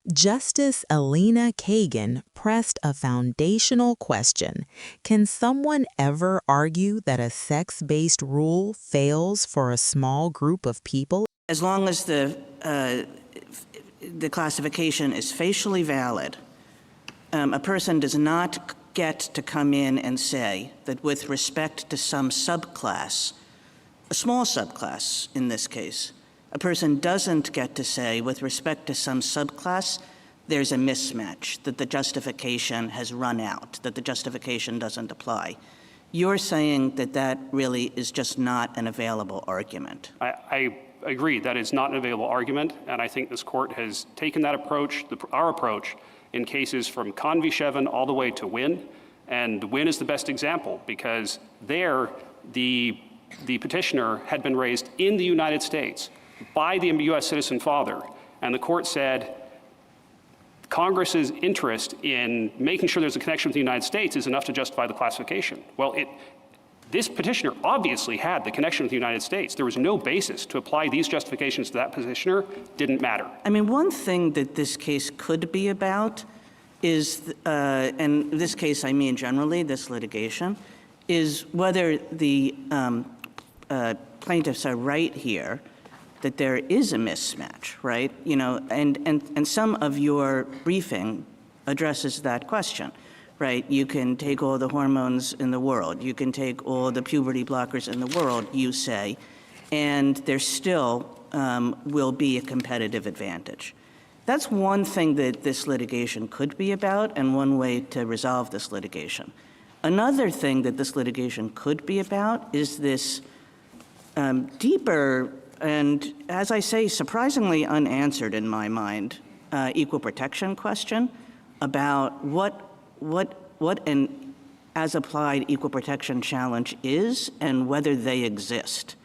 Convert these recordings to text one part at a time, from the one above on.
Justice Elena Kagan pressed a foundational question. Can someone ever argue that a sex-based rule fails for a small group of people? As long as the classification is facially valid, a person does not get to come in and say that with respect to some subclass, a small subclass in this case, a person doesn't get to say with respect to some subclass, there's a mismatch, that the justification has run out, that the justification doesn't apply. You're saying that that really is just not an available argument. I agree that it's not an available argument, and I think this court has taken that approach, our approach, in cases from Conn v. Shevin all the way to Wynne, and Wynne is the best example because there the petitioner had been raised in the United States by the U.S. citizen father, and the court said Congress's interest in making sure there's a connection with the United States is enough to justify the classification. Well, this petitioner obviously had the connection with the United States. There was no basis to apply these justifications to that petitioner. Didn't matter. I mean, one thing that this case could be about is, and in this case I mean generally, this litigation, is whether the plaintiffs are right here that there is a mismatch, right? You know, and some of your briefing addresses that question, right? You can take all the hormones in the world, you can take all the puberty blockers in the world, you say, and there still will be a competitive advantage. That's one thing that this litigation could be about and one way to resolve this litigation. Another thing that this litigation could be about is this deeper and, as I say, surprisingly unanswered in my mind, equal protection question about what an as-applied equal protection challenge is and whether they exist.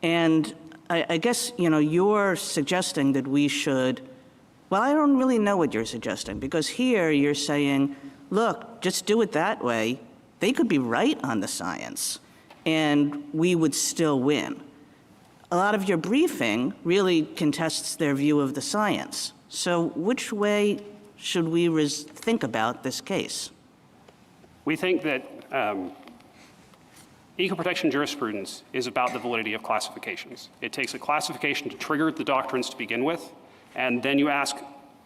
And I guess, you know, you're suggesting that we should, well, I don't really know what you're suggesting, because here you're saying, look, just do it that way. They could be right on the science, and we would still win. A lot of your briefing really contests their view of the science. So which way should we think about this case? We think that equal protection jurisprudence is about the validity of classifications. It takes a classification to trigger the doctrines to begin with, and then you ask,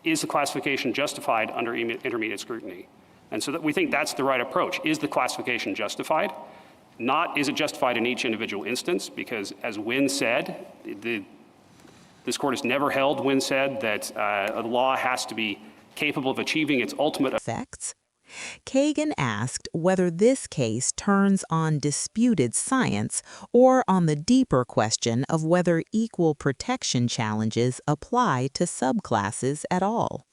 is the classification justified under intermediate scrutiny? And so that we think that's the right approach. Is the classification justified? Not is it justified in each individual instance, because as Wynne said, this court has never held, Wynne said, that a law has to be capable of achieving its ultimate effects. Kagan asked whether this case turns on disputed science or on the deeper question of whether equal protection challenges apply to subclasses at all.